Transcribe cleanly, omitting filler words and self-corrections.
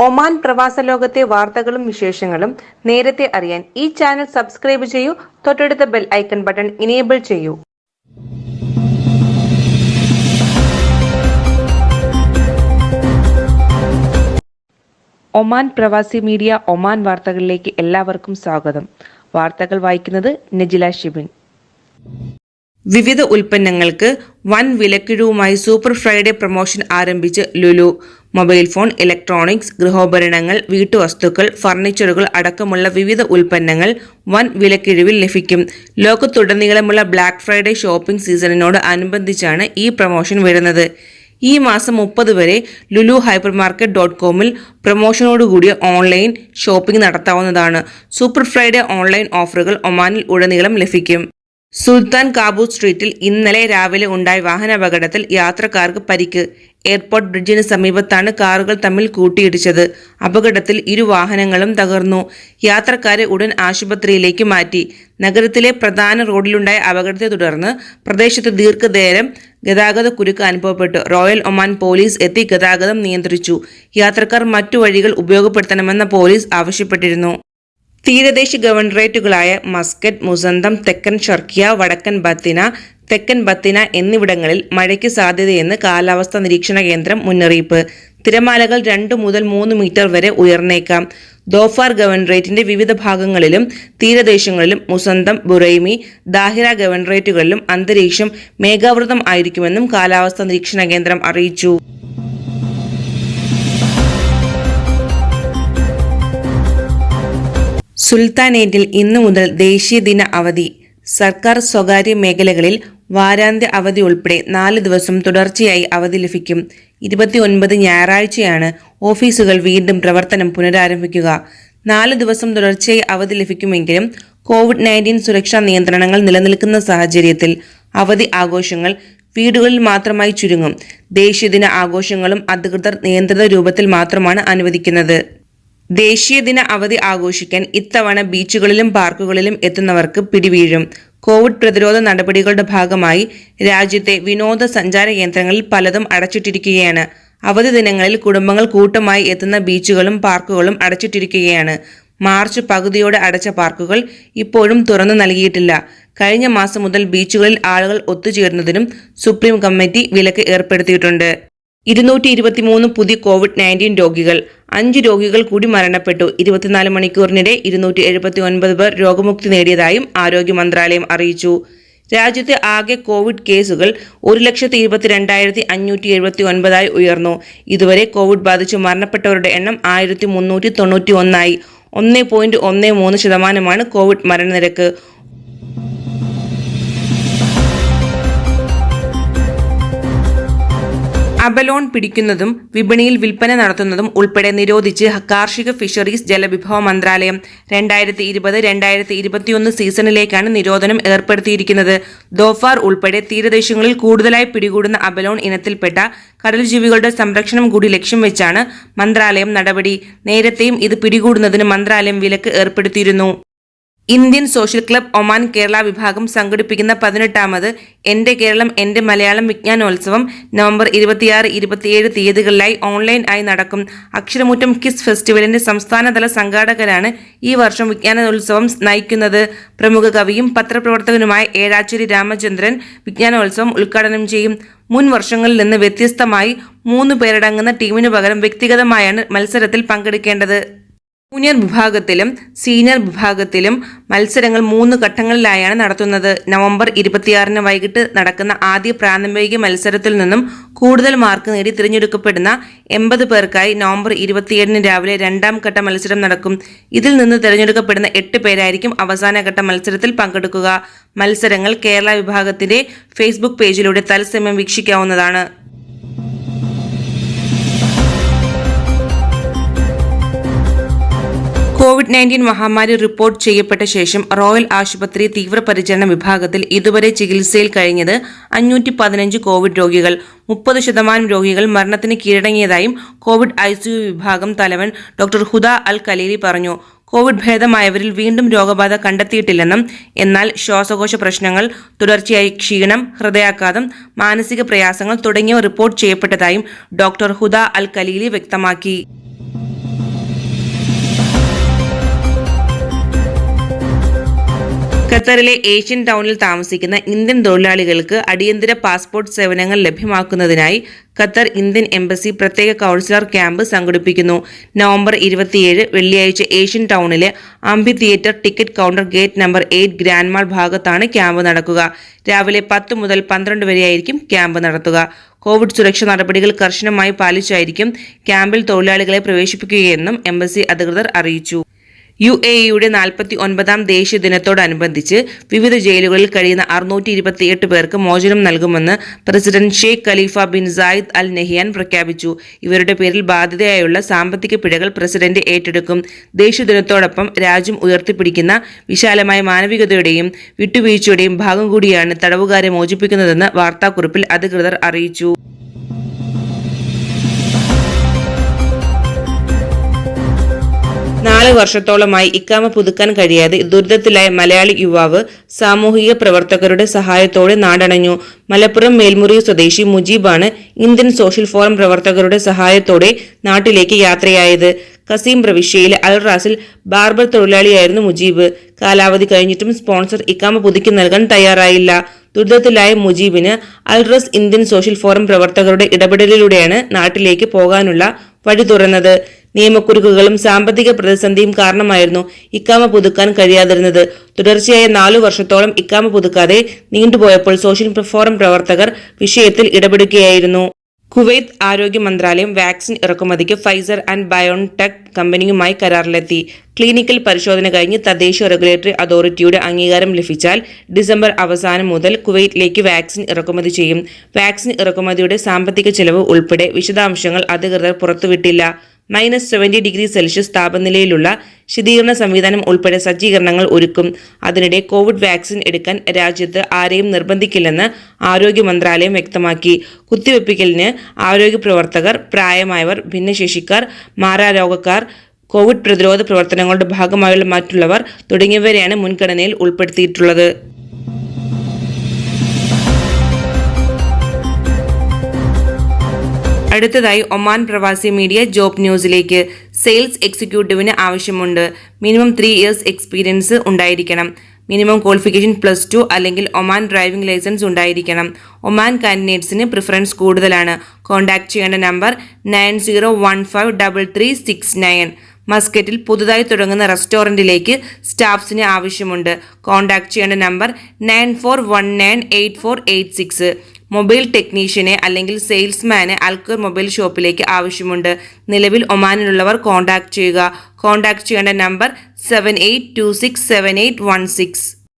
Oman പ്രവാസ ലോകത്തെ വാർത്തകളും വിശേഷങ്ങളും നേരത്തെ അറിയാൻ ഈ ചാനൽ സബ്സ്ക്രൈബ് ചെയ്യൂ. തൊട്ടടുത്ത ബെൽ ഐക്കൺ ബട്ടൺ ഇനേബിൾ ചെയ്യൂ. ഒമാൻ പ്രവാസി മീഡിയ ഒമാൻ വാർത്തകളിലേക്ക് എല്ലാവർക്കും സ്വാഗതം. വാർത്തകൾ വായിക്കുന്നത് നജില ഷിബിൻ. വിവിധ ഉൽപ്പന്നങ്ങൾക്ക് വൻ വിലക്കിഴിവുമായി സൂപ്പർ ഫ്രൈഡേ പ്രൊമോഷൻ ആരംഭിച്ച് ലുലു. മൊബൈൽ ഫോൺ, ഇലക്ട്രോണിക്സ്, ഗൃഹോപകരണങ്ങൾ, വീട്ടുവസ്തുക്കൾ, ഫർണിച്ചറുകൾ അടക്കമുള്ള വിവിധ ഉൽപ്പന്നങ്ങൾ വൻ വിലക്കിഴിവിൽ ലഭിക്കും. ലോകത്തുടനീളമുള്ള ബ്ലാക്ക് ഫ്രൈഡേ ഷോപ്പിംഗ് സീസണിനോട് അനുബന്ധിച്ചാണ് ഈ പ്രൊമോഷൻ വരുന്നത്. ഈ മാസം 30 വരെ ലുലു hypermarket.com-ൽ പ്രൊമോഷനോടുകൂടിയ ഓൺലൈൻ ഷോപ്പിംഗ് നടത്താവുന്നതാണ്. സൂപ്പർ ഫ്രൈഡേ ഓൺലൈൻ ഓഫറുകൾ ഒമാനിൽ ഉടനീളം ലഭിക്കും. സുൽത്താൻ കാബൂസ് സ്ട്രീറ്റിൽ ഇന്നലെ രാവിലെ ഉണ്ടായ വാഹനാപകടത്തിൽ യാത്രക്കാർക്ക് പരിക്ക്. എയർപോർട്ട് ബ്രിഡ്ജിന് സമീപത്താണ് കാറുകൾ തമ്മിൽ കൂട്ടിയിടിച്ചത്. അപകടത്തിൽ 2 വാഹനങ്ങളും തകർന്നു. യാത്രക്കാരെ ഉടൻ ആശുപത്രിയിലേക്ക് മാറ്റി. നഗരത്തിലെ പ്രധാന റോഡിലുണ്ടായ അപകടത്തെ തുടർന്ന് പ്രദേശത്ത് ദീർഘനേരം ഗതാഗത കുരുക്ക് അനുഭവപ്പെട്ടു. റോയൽ ഒമാൻ പോലീസ് എത്തി ഗതാഗതം നിയന്ത്രിച്ചു. യാത്രക്കാർ മറ്റു വഴികൾ ഉപയോഗപ്പെടുത്തണമെന്ന് പോലീസ് ആവശ്യപ്പെട്ടിരുന്നു. തീരദേശ ഗവർണറേറ്റുകളായ മസ്കറ്റ്, മുസന്തം, തെക്കൻ ഷർക്കിയ, വടക്കൻ ബത്തിന, തെക്കൻ ബത്തിന എന്നിവിടങ്ങളിൽ മഴയ്ക്ക് സാധ്യതയെന്ന് കാലാവസ്ഥാ നിരീക്ഷണ കേന്ദ്രം മുന്നറിയിപ്പ്. തിരമാലകൾ 2 മുതൽ 3 മീറ്റർ വരെ ഉയർന്നേക്കാം. ദോഫാർ ഗവർണറേറ്റിന്റെ വിവിധ ഭാഗങ്ങളിലും തീരദേശങ്ങളിലും മുസന്തം, ബുറൈമി, ദാഹിറ ഗവർണറേറ്റുകളിലും അന്തരീക്ഷം മേഘാവൃതം ആയിരിക്കുമെന്നും കാലാവസ്ഥാ നിരീക്ഷണ കേന്ദ്രം അറിയിച്ചു. സുൽത്താനേറ്റിൽ ഇന്നു മുതൽ ദേശീയ ദിന അവധി. സർക്കാർ സ്വകാര്യ മേഖലകളിൽ വാരാന്ത്യ അവധി ഉൾപ്പെടെ 4 ദിവസം തുടർച്ചയായി അവധി ലഭിക്കും. 29 ഞായറാഴ്ചയാണ് ഓഫീസുകൾ വീണ്ടും പ്രവർത്തനം പുനരാരംഭിക്കുക. 4 ദിവസം തുടർച്ചയായി അവധി ലഭിക്കുമെങ്കിലും COVID-19 സുരക്ഷാ നിയന്ത്രണങ്ങൾ നിലനിൽക്കുന്ന സാഹചര്യത്തിൽ അവധി ആഘോഷങ്ങൾ വീടുകളിൽ മാത്രമായി ചുരുങ്ങും. ദേശീയദിന ആഘോഷങ്ങളും അധികൃതർ നിയന്ത്രിത രൂപത്തിൽ മാത്രമാണ് അനുവദിക്കുന്നത്. ദേശീയ ദിന അവധി ആഘോഷിക്കാൻ ഇത്തവണ ബീച്ചുകളിലും പാർക്കുകളിലും എത്തുന്നവർക്ക് പിടിവീഴും. കോവിഡ് പ്രതിരോധ നടപടികളുടെ ഭാഗമായി രാജ്യത്തെ വിനോദസഞ്ചാര കേന്ദ്രങ്ങളിൽ പലതും അടച്ചിട്ടിരിക്കുകയാണ്. അവധി ദിനങ്ങളിൽ കുടുംബങ്ങൾ കൂട്ടമായി എത്തുന്ന ബീച്ചുകളും പാർക്കുകളും അടച്ചിട്ടിരിക്കുകയാണ്. മാർച്ച് പകുതിയോടെ അടച്ച പാർക്കുകൾ ഇപ്പോഴും തുറന്നു നൽകിയിട്ടില്ല. കഴിഞ്ഞ മാസം മുതൽ ബീച്ചുകളിൽ ആളുകൾ ഒത്തുചേരുന്നതിനും സുപ്രീം കമ്മിറ്റി വിലക്ക് ഏർപ്പെടുത്തിയിട്ടുണ്ട്. 223 പുതിയ COVID-19 രോഗികൾ. 5 രോഗികൾ കൂടി മരണപ്പെട്ടു. 24 മണിക്കൂറിനിടെ 279 പേർ രോഗമുക്തി നേടിയതായും ആരോഗ്യ മന്ത്രാലയം അറിയിച്ചു. രാജ്യത്തെ ആകെ കോവിഡ് കേസുകൾ 1,22,579 ഉയർന്നു. ഇതുവരെ കോവിഡ് ബാധിച്ച് മരണപ്പെട്ടവരുടെ എണ്ണം 1391. 1.13% കോവിഡ് മരണനിരക്ക്. അബലോൺ പിടിക്കുന്നതും വിപണിയിൽ വിൽപ്പന നടത്തുന്നതും ഉൾപ്പെടെ നിരോധിച്ച് കാർഷിക, ഫിഷറീസ്, ജലവിഭവ മന്ത്രാലയം. 2020-2021 സീസണിലേക്കാണ് നിരോധനം ഏർപ്പെടുത്തിയിരിക്കുന്നത്. ദോഫാർ ഉൾപ്പെടെ തീരദേശങ്ങളിൽ കൂടുതലായി പിടികൂടുന്ന അബലോൺ ഇനത്തിൽപ്പെട്ട കടൽജീവികളുടെ സംരക്ഷണം കൂടി ലക്ഷ്യം വെച്ചാണ് മന്ത്രാലയം നടപടി. നേരത്തെയും ഇത് പിടികൂടുന്നതിന് മന്ത്രാലയം വിലക്ക് ഏർപ്പെടുത്തിയിരുന്നു. Indian social club Oman Kerala വിഭാഗം സംഘടിപ്പിക്കുന്ന 18ാമത് എൻ്റെ കേരളം എൻ്റെ മലയാളം വിജ്ഞാനോത്സവം നവംബർ 26, 27 തീയതികളിലായി ഓൺലൈൻ ആയി നടക്കും. അക്ഷരമുറ്റം കിസ് ഫെസ്റ്റിവലിന്റെ സംസ്ഥാനതല സംഘാടകരാണ് ഈ വർഷം വിജ്ഞാനോത്സവം നയിക്കുന്നത്. പ്രമുഖ കവിയും പത്രപ്രവർത്തകനുമായ ഏഴാച്ചേരി രാമചന്ദ്രൻ വിജ്ഞാനോത്സവം ഉദ്ഘാടനം ചെയ്യും. മുൻ വർഷങ്ങളിൽ നിന്ന് വ്യത്യസ്തമായി 3 പേരടങ്ങുന്ന ടീമിനു പകരം വ്യക്തിഗതമായാണ് മത്സരത്തിൽ പങ്കെടുക്കേണ്ടത്. ജൂനിയർ വിഭാഗത്തിലും സീനിയർ വിഭാഗത്തിലും മത്സരങ്ങൾ 3 ഘട്ടങ്ങളിലായാണ് നടത്തുന്നത്. നവംബർ 26 വൈകിട്ട് നടക്കുന്ന ആദ്യ പ്രാഥമിക മത്സരത്തിൽ നിന്നും കൂടുതൽ മാർക്ക് നേടി തിരഞ്ഞെടുക്കപ്പെടുന്ന 80 പേർക്കായി നവംബർ 27 രാവിലെ 2ാം ഘട്ട മത്സരം നടക്കും. ഇതിൽ നിന്ന് തിരഞ്ഞെടുക്കപ്പെടുന്ന 8 പേരായിരിക്കും അവസാനഘട്ട മത്സരത്തിൽ പങ്കെടുക്കുക. മത്സരങ്ങൾ കേരള വിഭാഗത്തിന്റെ ഫേസ്ബുക്ക് പേജിലൂടെ തത്സമയം വീക്ഷിക്കാവുന്നതാണ്. COVID-19 മഹാമാരി റിപ്പോർട്ട് ചെയ്യപ്പെട്ട ശേഷം റോയൽ ആശുപത്രി തീവ്രപരിചരണ വിഭാഗത്തിൽ ഇതുവരെ ചികിത്സയിൽ കഴിഞ്ഞത് 515 കോവിഡ് രോഗികൾ. 30% രോഗികൾ മരണത്തിന് കീഴടങ്ങിയതായും കോവിഡ് ICU വിഭാഗം തലവൻ ഡോക്ടർ ഹുദ അൽ ഖലീലി പറഞ്ഞു. കോവിഡ് ഭേദമായവരിൽ വീണ്ടും രോഗബാധ കണ്ടെത്തിയിട്ടില്ലെന്നും എന്നാൽ ശ്വാസകോശ പ്രശ്നങ്ങൾ, തുടർച്ചയായി ക്ഷീണം, ഹൃദയാഘാതം, മാനസിക പ്രയാസങ്ങൾ തുടങ്ങിയവ റിപ്പോർട്ട് ചെയ്യപ്പെട്ടതായും ഡോക്ടർ ഹുദ അൽ ഖലീലി വ്യക്തമാക്കി. ഖത്തറിലെ ഏഷ്യൻ ടൗണിൽ താമസിക്കുന്ന ഇന്ത്യൻ തൊഴിലാളികൾക്ക് അടിയന്തര പാസ്പോർട്ട് സേവനങ്ങൾ ലഭ്യമാക്കുന്നതിനായി ഖത്തർ ഇന്ത്യൻ എംബസി പ്രത്യേക കൗൺസിലർ ക്യാമ്പ് സംഘടിപ്പിക്കുന്നു. നവംബർ 27 വെള്ളിയാഴ്ച ഏഷ്യൻ ടൗണിലെ Ambi theatre ticket counter gate number 8 grand mall ഭാഗത്താണ് ക്യാമ്പ് നടക്കുക. രാവിലെ 10 മുതൽ 12 വരെയായിരിക്കും ക്യാമ്പ് നടത്തുക. കോവിഡ് സുരക്ഷാ നടപടികൾ കർശനമായി പാലിച്ചായിരിക്കും ക്യാമ്പിൽ തൊഴിലാളികളെ പ്രവേശിപ്പിക്കുകയെന്നും എംബസി അധികൃതർ അറിയിച്ചു. UAEയുടെ 49ാം ദേശീയ ദിനത്തോടനുബന്ധിച്ച് വിവിധ ജയിലുകളിൽ കഴിയുന്ന 628 പേർക്ക് മോചനം നൽകുമെന്ന് president Sheikh Khalifa bin Zayed Al Nahyan പ്രഖ്യാപിച്ചു. ഇവരുടെ പേരിൽ ബാധ്യതയായുള്ള സാമ്പത്തിക പിഴകൾ പ്രസിഡന്റ് ഏറ്റെടുക്കും. ദേശീയ ദിനത്തോടൊപ്പം രാജ്യം ഉയർത്തിപ്പിടിക്കുന്ന വിശാലമായ മാനവികതയുടെയും വിട്ടുവീഴ്ചയുടെയും ഭാഗം കൂടിയാണ് തടവുകാരെ മോചിപ്പിക്കുന്നതെന്ന് വാർത്താക്കുറിപ്പിൽ അധികൃതർ അറിയിച്ചു. 4 വർഷത്തോളമായി ഇക്കാമ പുതുക്കാൻ കഴിയാതെ ദുരിതത്തിലായ മലയാളി യുവാവ് സാമൂഹിക പ്രവർത്തകരുടെ സഹായത്തോടെ നാടണഞ്ഞു. മലപ്പുറം മേൽമുറി സ്വദേശി മുജീബാണ് ഇന്ത്യൻ സോഷ്യൽ ഫോറം പ്രവർത്തകരുടെ സഹായത്തോടെ നാട്ടിലേക്ക് യാത്രയായത്. കസീം പ്രവിശ്യയിലെ അൽ റാസിൽ ബാർബർ തൊഴിലാളിയായിരുന്നു മുജീബ്. കാലാവധി കഴിഞ്ഞിട്ടും സ്പോൺസർ ഇക്കാമ പുതുക്കി നൽകാൻ തയ്യാറായില്ല. ദുരിതത്തിലായ മുജീബിന് അൽ റസ് ഇന്ത്യൻ സോഷ്യൽ ഫോറം പ്രവർത്തകരുടെ ഇടപെടലിലൂടെയാണ് നാട്ടിലേക്ക് പോകാനുള്ള വഴി തുറന്നത്. നിയമക്കുരുക്കുകളും സാമ്പത്തിക പ്രതിസന്ധിയും കാരണമായിരുന്നു ഇക്കാമ പുതുക്കാൻ കഴിയാതിരുന്നത്. തുടർച്ചയായ 4 വർഷത്തോളം ഇക്കാമ പുതുക്കാതെ നീണ്ടുപോയപ്പോൾ സോഷ്യൽ ഫോറം പ്രവർത്തകർ വിഷയത്തിൽ ഇടപെടുകയായിരുന്നു. കുവൈത്ത് ആരോഗ്യ മന്ത്രാലയം വാക്സിൻ ഇറക്കുമതിക്ക് ഫൈസർ ആൻഡ് ബയോൺടെക് കമ്പനിയുമായി കരാറിലെത്തി. ക്ലിനിക്കൽ പരിശോധന കഴിഞ്ഞ് തദ്ദേശീയ റെഗുലേറ്ററി അതോറിറ്റിയുടെ അംഗീകാരം ലഭിച്ചാൽ ഡിസംബർ അവസാനം മുതൽ കുവൈറ്റിലേക്ക് വാക്സിൻ ഇറക്കുമതി ചെയ്യും. വാക്സിൻ ഇറക്കുമതിയുടെ സാമ്പത്തിക ചെലവ് ഉൾപ്പെടെ വിശദാംശങ്ങൾ അധികൃതർ പുറത്തുവിട്ടില്ല. -70°C താപനിലയിലുള്ള ശീതീകരണ സംവിധാനം ഉൾപ്പെടെ സജ്ജീകരണങ്ങൾ ഒരുക്കും. അതിനിടെ കോവിഡ് വാക്സിൻ എടുക്കാൻ രാജ്യത്ത് ആരെയും നിർബന്ധിക്കില്ലെന്ന് ആരോഗ്യ മന്ത്രാലയം വ്യക്തമാക്കി. കുത്തിവെപ്പിക്കലിന് ആരോഗ്യ പ്രവർത്തകർ, പ്രായമായവർ, ഭിന്നശേഷിക്കാർ, മാറാരോഗക്കാർ, കോവിഡ് പ്രതിരോധ പ്രവർത്തനങ്ങളുടെ ഭാഗമായുള്ള മറ്റുള്ളവർ തുടങ്ങിയവരെയാണ് മുൻഗണനയിൽ ഉൾപ്പെടുത്തിയിട്ടുള്ളത്. അടുത്തതായി ഒമാൻ പ്രവാസി മീഡിയ ജോബ് ന്യൂസിലേക്ക്. സെയിൽസ് എക്സിക്യൂട്ടീവിന് ആവശ്യമുണ്ട്. മിനിമം 3 years എക്സ്പീരിയൻസ് ഉണ്ടായിരിക്കണം. മിനിമം ക്വാളിഫിക്കേഷൻ +2 അല്ലെങ്കിൽ ഒമാൻ ഡ്രൈവിംഗ് ലൈസൻസ് ഉണ്ടായിരിക്കണം. ഒമാൻ കാൻഡിഡേറ്റ്സിന് പ്രിഫറൻസ് കൂടുതലാണ്. കോൺടാക്ട് ചെയ്യേണ്ട നമ്പർ 90153339. മസ്കറ്റിൽ പുതുതായി തുടങ്ങുന്ന റെസ്റ്റോറൻറ്റിലേക്ക് സ്റ്റാഫ്സിന് ആവശ്യമുണ്ട്. കോൺടാക്ട് ചെയ്യേണ്ട നമ്പർ 94198486. മൊബൈൽ ടെക്നീഷ്യനെ അല്ലെങ്കിൽ സെയിൽസ്മാനെ അൽക്കർ മൊബൈൽ ഷോപ്പിലേക്ക് ആവശ്യമുണ്ട്. നിലവിൽ ഒമാനിലുള്ളവർ കോൺടാക്ട് ചെയ്യുക. കോൺടാക്ട് ചെയ്യേണ്ട നമ്പർ 78267816.